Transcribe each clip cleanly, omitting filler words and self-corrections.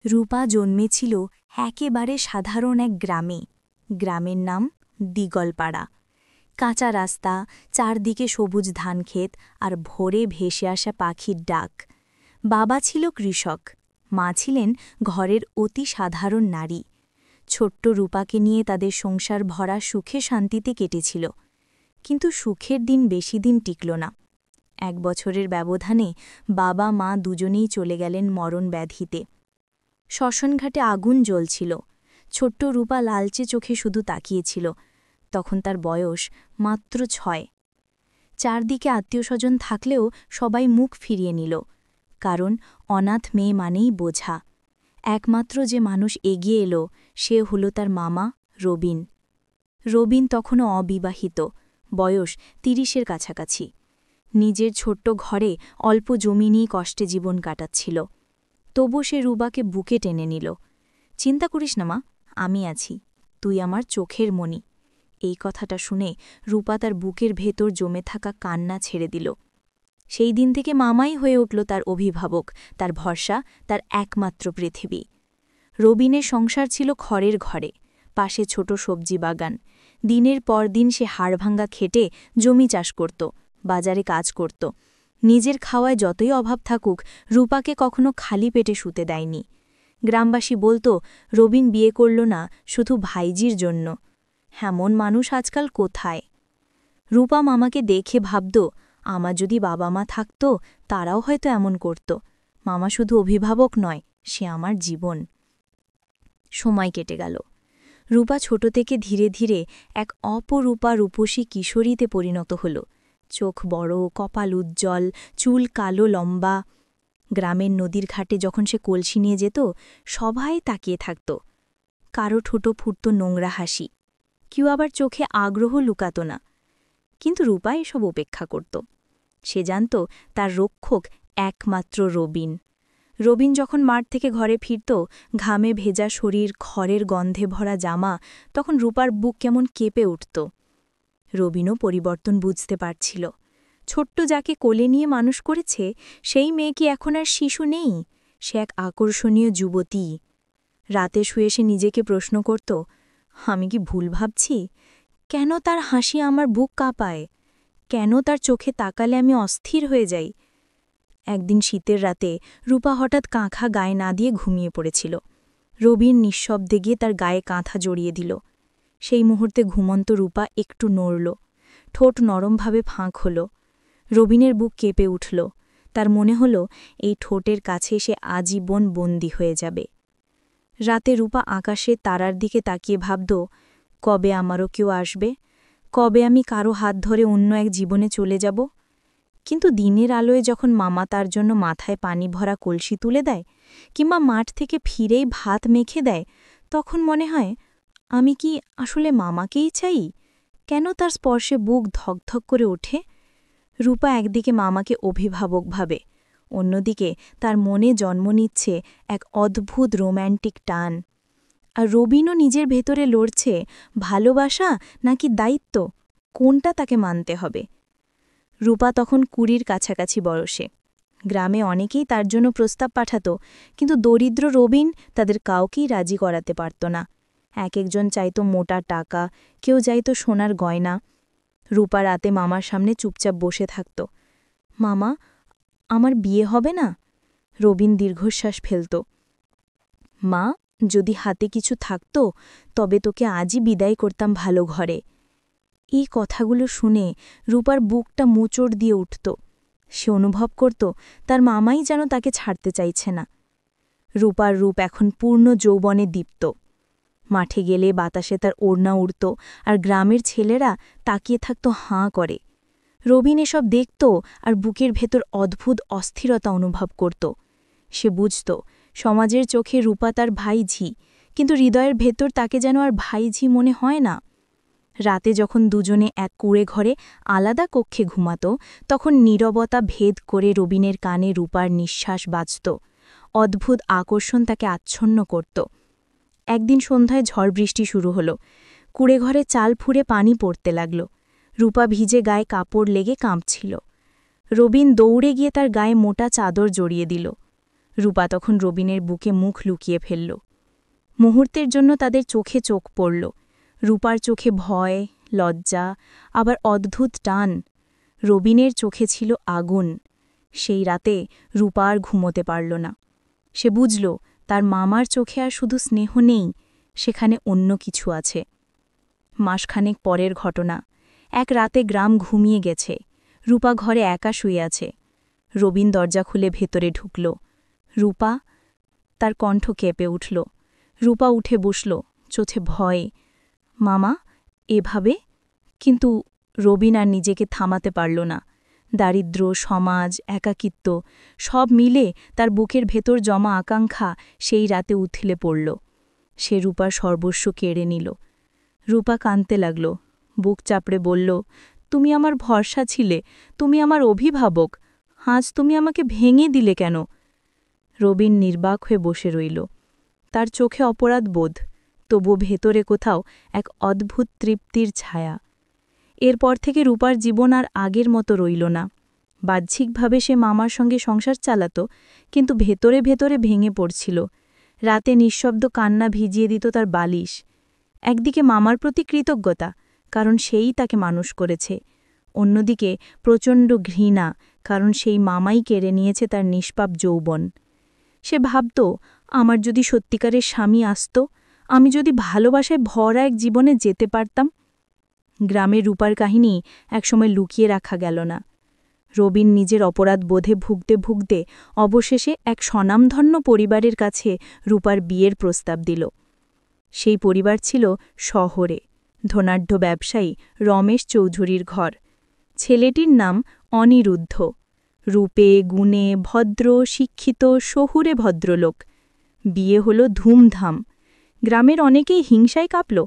রূপা জন্মেছিল একেবারে সাধারণ এক গ্রামে। গ্রামের নাম দিগলপাড়া। কাঁচা রাস্তা, চারদিকে সবুজ ধানক্ষেত আর ভোরে ভেসে আসা পাখির ডাক। বাবা ছিল কৃষক, মা ছিলেন ঘরের অতি সাধারণ নারী। ছোট্ট রূপাকে নিয়ে তাদের সংসার ভরা সুখে শান্তিতে কেটেছিল। কিন্তু সুখের দিন বেশি দিন টিকল না। 1 বছরের ব্যবধানে বাবা মা দুজনেই চলে গেলেন মরণ ব্যাধিতে। শ্মশানঘাটে আগুন জ্বলছিল। ছোট্ট রূপা লালচে চোখে শুধু তাকিয়েছিল। তখন তার বয়স মাত্র 6। চারদিকে আত্মীয়স্বজন থাকলেও সবাই মুখ ফিরিয়ে নিল, কারণ অনাথ মেয়ে মানেই বোঝা। একমাত্র যে মানুষ এগিয়ে এলো সে হলো তার মামা রবিন। রবিন তখনও অবিবাহিত, বয়স 30-এর কাছাকাছি। নিজের ছোট্ট ঘরে অল্প জমি নিয়ে কষ্টে জীবন কাটাচ্ছিল। তবু সে রূপাকে বুকে টেনে নিল। চিন্তা করিস না মা, আমি আছি, তুই আমার চোখের মণি। এই কথাটা শুনে রূপা তার বুকের ভেতর জমে থাকা কান্না ছেড়ে দিল। সেই দিন থেকে মামাই হয়ে উঠল তার অভিভাবক, তার ভরসা, তার একমাত্র পৃথিবী। রবিনের সংসার ছিল খড়ের ঘরে, পাশে ছোট সবজি বাগান। দিনের পর দিন সে হাড়ভাঙ্গা খেটে জমি চাষ করত, বাজারে কাজ করত। নিজের খাওয়ায় যতই অভাব থাকুক, রূপাকে কখনো খালি পেটে শুতে দেয়নি। গ্রামবাসী বলতো, রবিন বিয়ে করল না শুধু ভাইজির জন্য। এমন মানুষ আজকাল কোথায়? রূপা মামাকে দেখে ভাবত, আমার যদি বাবা মা থাকত তারাও হয়তো এমন করত। মামা শুধু অভিভাবক নয়, সে আমার জীবন। সময় কেটে গেল। রূপা ছোট থেকে ধীরে ধীরে এক অপরূপা রূপসী কিশোরীতে পরিণত হল। চোখ বড়, কপাল উজ্জ্বল, চুল কালো লম্বা। গ্রামের নদীর ঘাটে যখন সে কলসি নিয়ে যেত, সবাই তাকিয়ে থাকত। কারো ঠোঁটো ফুটত নোংরা হাসি, কেউ আবার চোখে আগ্রহ লুকাত না। কিন্তু রূপা এসব উপেক্ষা করত। সে জানত তার রক্ষক একমাত্র রবিন। রবিন যখন মাঠ থেকে ঘরে ফিরত, ঘামে ভেজা শরীর, খড়ের গন্ধে ভরা জামা, তখন রূপার বুক কেমন কেঁপে উঠত। রবিনও পরিবর্তন বুঝতে পারছিল। ছোট্ট যাকে কোলে নিয়ে মানুষ করেছে, সেই মেয়ে কি এখন আর শিশু নেই, সে এক আকর্ষণীয় যুবতী। রাতে শুয়ে সে নিজেকে প্রশ্ন করত, আমি কি ভুল ভাবছি? কেন তার হাসি আমার বুক কাঁপায়? কেন তার চোখে তাকালে আমি অস্থির হয়ে যাই? একদিন শীতের রাতে রূপা হঠাৎ কাঁথা গায়ে না দিয়ে ঘুমিয়ে পড়েছিল। রবিন নিঃশব্দে গিয়ে তার গায়ে কাঁথা জড়িয়ে দিল। সেই মুহূর্তে ঘুমন্ত রূপা একটু নড়ল, ঠোঁট নরমভাবে ফাঁক হল। রবিনের বুক কেঁপে উঠল। তার মনে হল এই ঠোঁটের কাছে সে আজীবন বন্দী হয়ে যাবে। রাতে রূপা আকাশে তারার দিকে তাকিয়ে ভাবত, কবে আমারও কেউ আসবে? কবে আমি কারো হাত ধরে অন্য এক জীবনে চলে যাব? কিন্তু দিনের আলোয় যখন মামা তার জন্য মাথায় পানি ভরা কলসি তুলে দেয়, কিংবা মাঠ থেকে ফিরেই ভাত মেখে দেয়, তখন মনে হয়, আমি কি আসলে মামাকেই চাই? কেন তার স্পর্শে বুক ধকধক করে ওঠে? রূপা একদিকে মামাকে অভিভাবক ভাবে, অন্যদিকে তার মনে জন্ম নিচ্ছে এক অদ্ভুত রোম্যান্টিক টান। আর রবিনও নিজের ভেতরে লড়ছে, ভালোবাসা নাকি দায়িত্ব, কোনটা তাকে মানতে হবে। রূপা তখন 20-র কাছাকাছি বয়সে। গ্রামে অনেকেই তার জন্য প্রস্তাব পাঠাত, কিন্তু দরিদ্র রবিন তাদের কাউকেই রাজি করাতে পারত না। একজন চাইত মোটা টাকা, কেউ চাইত সোনার গয়না। রূপা রাতে মামার সামনে চুপচাপ বসে থাকত। মামা, আমার বিয়ে হবে না? রবিন দীর্ঘশ্বাস ফেলত। মা, যদি হাতে কিছু থাকত তবে তোকে আজই বিদায় করতাম ভালো ঘরে। এই কথাগুলো শুনে রূপার বুকটা মোচড় দিয়ে উঠত। সে অনুভব করত তার মামাই যেন তাকে ছাড়তে চাইছে না। রূপার রূপ এখন পূর্ণ যৌবনে দীপ্ত। মাঠে গেলে বাতাসে তার ওড়না উড়ত, আর গ্রামের ছেলেরা তাকিয়ে থাকত হাঁ করে। রবিন এসব দেখত আর বুকের ভেতর অদ্ভুত অস্থিরতা অনুভব করত। সে বুঝত সমাজের চোখে রূপা তার ভাইঝি, কিন্তু হৃদয়ের ভেতর তাকে যেন আর ভাইঝি মনে হয় না। রাতে যখন দুজনে এক কুঁড়ে ঘরে আলাদা কক্ষে ঘুমাত, তখন নীরবতা ভেদ করে রবিনের কানে রূপার নিঃশ্বাস বাজত। অদ্ভুত আকর্ষণ তাকে আচ্ছন্ন করত। একদিন সন্ধ্যায় ঝড় বৃষ্টি শুরু হল। কুঁড়ে ঘরে চাল ফুঁড়ে পানি পড়তে লাগল। রূপা ভিজে গায়ে কাপড় লেগে কাঁপছিল। রবিন দৌড়ে গিয়ে তার গায়ে মোটা চাদর জড়িয়ে দিল। রূপা তখন রবিনের বুকে মুখ লুকিয়ে ফেলল। মুহূর্তের জন্য তাদের চোখে চোখ পড়ল। রূপার চোখে ভয়, লজ্জা, আবার অদ্ভুত টান। রবিনের চোখে ছিল আগুন। সেই রাতে রূপা আর ঘুমোতে পারল না। সে বুঝল তার মামার চোখে আর শুধু স্নেহ নেই, সেখানে অন্য কিছু আছে। মাসখানেক পরের ঘটনা। এক রাতে গ্রাম ঘুমিয়ে গেছে। রূপা ঘরে একা শুয়ে আছে। রবিন দরজা খুলে ভেতরে ঢুকল। রূপা? তার কণ্ঠ কেঁপে উঠল। রূপা উঠে বসল, চোখে ভয়। মামা, এভাবে? কিন্তু রবিন আর নিজেকে থামাতে পারল না। দারিদ্র্য, সমাজ, একাকিত্ব সব মিলে তার বুকের ভেতর জমা আকাঙ্ক্ষা সেই রাতে উথলে পড়ল। সে রূপার সর্বস্ব কেড়ে নিল। রূপা কাঁদতে লাগল, বুক চাপড়ে বলল, তুমি আমার ভরসা ছিলে, তুমি আমার অভিভাবক, আজ তুমি আমাকে ভেঙে দিলে কেন? রবিন নির্বাক হয়ে বসে রইল। তার চোখে অপরাধ বোধ, তবু ভেতরে কোথাও এক অদ্ভুত তৃপ্তির ছায়া। এরপর থেকে রূপার জীবন আর আগের মতো রইল না। বাহ্যিকভাবে সে মামার সঙ্গে সংসার চালাত, কিন্তু ভেতরে ভেতরে ভেঙে পড়ছিল। রাতে নিঃশব্দ কান্না ভিজিয়ে দিত তার বালিশ। একদিকে মামার প্রতি কৃতজ্ঞতা, কারণ সেই তাকে মানুষ করেছে। অন্যদিকে প্রচণ্ড ঘৃণা, কারণ সেই মামাই কেড়ে নিয়েছে তার নিষ্পাপ যৌবন। সে ভাবত, আমার যদি সত্যিকারের স্বামী আসত, আমি যদি ভালোবাসায় ভরা এক জীবনে যেতে পারতাম। গ্রামের রূপার কাহিনী একসময় লুকিয়ে রাখা গেল না। রবিন নিজের অপরাধ বোধে ভুগতে ভুগতে অবশেষে এক স্বনামধন্য পরিবারের কাছে রূপার বিয়ের প্রস্তাব দিল। সেই পরিবার ছিল শহরে, ধনাঢ্য ব্যবসায়ী রমেশ চৌধুরীর ঘর। ছেলেটির নাম অনিরুদ্ধ। রূপে, গুণে, ভদ্র, শিক্ষিত, শহুরে ভদ্রলোক। বিয়ে হল ধুমধাম। গ্রামের অনেকেই হিংসায় কাঁপল,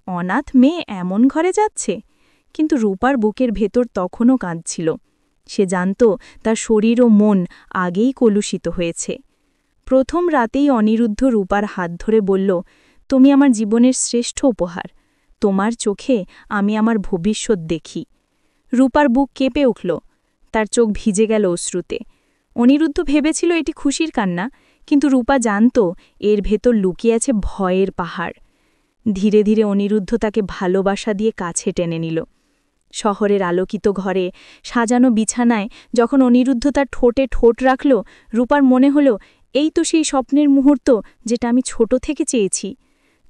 অনাথ মেয়ে এমন ঘরে যাচ্ছে। কিন্তু রূপার বুকের ভেতর তখনও কাঁদছিল। সে জানত তার শরীর ও মন আগেই কলুষিত হয়েছে। প্রথম রাতেই অনিরুদ্ধ রূপার হাত ধরে বলল, তুমি আমার জীবনের শ্রেষ্ঠ উপহার। তোমার চোখে আমি আমার ভবিষ্যৎ দেখি। রূপার বুক কেঁপে উঠল, তার চোখ ভিজে গেল অশ্রুতে। অনিরুদ্ধ ভেবেছিল এটি খুশির কান্না, কিন্তু রূপা জানত এর ভেতর লুকিয়ে আছে ভয়ের পাহাড়। ধীরে ধীরে অনিরুদ্ধ তাকে ভালোবাসা দিয়ে কাছে টেনে নিল। শহরের আলোকিত ঘরে, সাজানো বিছানায় যখন অনিরুদ্ধ তার ঠোঁটে ঠোঁট রাখল, রূপার মনে হল এই তো সেই স্বপ্নের মুহূর্ত যেটা আমি ছোট থেকে চেয়েছি।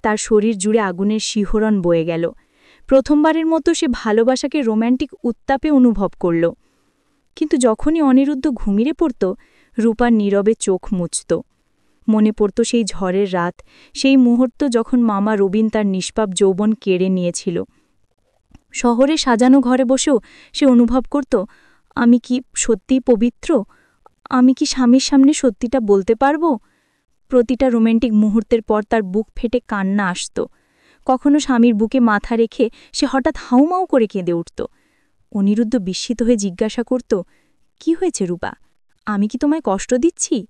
তার শরীর জুড়ে আগুনের শিহরণ বয়ে গেল। প্রথমবারের মতো সে ভালোবাসাকে রোম্যান্টিক উত্তাপে অনুভব করল। কিন্তু যখনই অনিরুদ্ধ ঘুমিয়ে পড়ত, রূপার নীরবে চোখ মুছত। মনে পড়ত সেই ঝড়ের রাত, সেই মুহূর্ত যখন মামা রবিন তার নিষ্পাপ যৌবন কেড়ে নিয়েছিল। শহরে সাজানো ঘরে বসেও সে অনুভব করত, আমি কি সত্যিই পবিত্র? আমি কি স্বামীর সামনে সত্যিটা বলতে পারব? প্রতিটা রোম্যান্টিক মুহূর্তের পর তার বুক ফেটে কান্না আসত। কখনো স্বামীর বুকে মাথা রেখে সে হঠাৎ হাউমাউ করে কেঁদে উঠত। অনিরুদ্ধ বিস্মিত হয়ে জিজ্ঞাসা করত, কি হয়েছে রূপা? আমি কি তোমায় কষ্ট দিচ্ছি?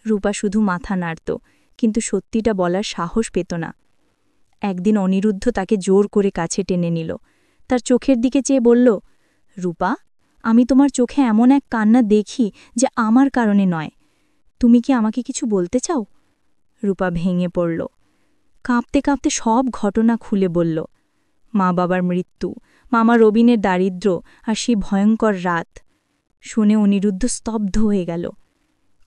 রূপা শুধু মাথা নাড়ত, কিন্তু সত্যিটা বলার সাহস পেত না। একদিন অনিরুদ্ধ তাকে জোর করে কাছে টেনে নিল। তার চোখের দিকে চেয়ে বলল, রূপা, আমি তোমার চোখে এমন এক কান্না দেখি যে আমার কারণে নয়। তুমি কি আমাকে কিছু বলতে চাও? রূপা ভেঙে পড়ল। কাঁপতে কাঁপতে সব ঘটনা খুলে বলল। মা বাবার মৃত্যু, মামা রবিনের দারিদ্র্য, আর সেই ভয়ঙ্কর রাত। শুনে অনিরুদ্ধ স্তব্ধ হয়ে গেল।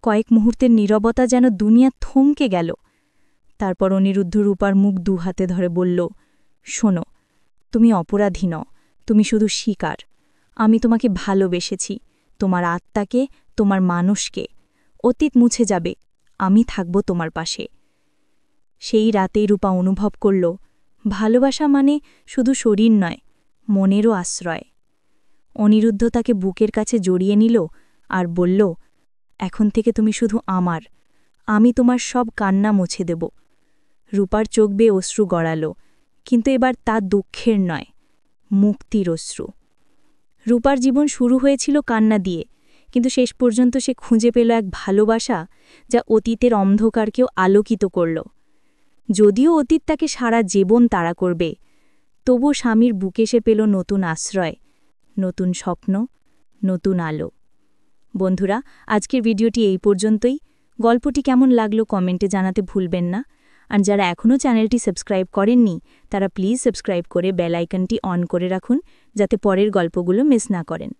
কয়েক মুহূর্তের নীরবতা যেন দুনিয়া থমকে গেল। তারপর অনিরুদ্ধ রূপার মুখ দুহাতে ধরে বলল, শোনো, তুমি অপরাধী নও, তুমি শুধু শিকার। আমি তোমাকে ভালোবেসেছি, তোমার আত্মাকে, তোমার মানুষকে। অতীত মুছে যাবে, আমি থাকব তোমার পাশে। সেই রাতেই রূপা অনুভব করল, ভালোবাসা মানে শুধু শরীর নয়, মনেরও আশ্রয়। অনিরুদ্ধ তাকে বুকের কাছে জড়িয়ে নিল আর বলল, এখন থেকে তুমি শুধু আমার, আমি তোমার সব কান্না মুছে দেব। রূপার চোখ বেয়ে অশ্রু গড়াল, কিন্তু এবার তা দুঃখের নয়, মুক্তির অশ্রু। রূপার জীবন শুরু হয়েছিল কান্না দিয়ে, কিন্তু শেষ পর্যন্ত সে খুঁজে পেল এক ভালোবাসা যা অতীতের অন্ধকারকেও আলোকিত করল। যদিও অতীত তাকে সারা জীবন তাড়া করবে, তবু স্বামীর বুকে সে পেল নতুন আশ্রয়, নতুন স্বপ্ন, নতুন আলো। বন্ধুরা, আজকের ভিডিওটি এই পর্যন্তই। গল্পটি কেমন লাগলো কমেন্টে জানাতে ভুলবেন না। আর যারা এখনও চ্যানেলটি সাবস্ক্রাইব করেননি তারা প্লিজ সাবস্ক্রাইব করে বেল আইকনটি অন করে রাখুন, যাতে পরের গল্পগুলো মিস না করেন।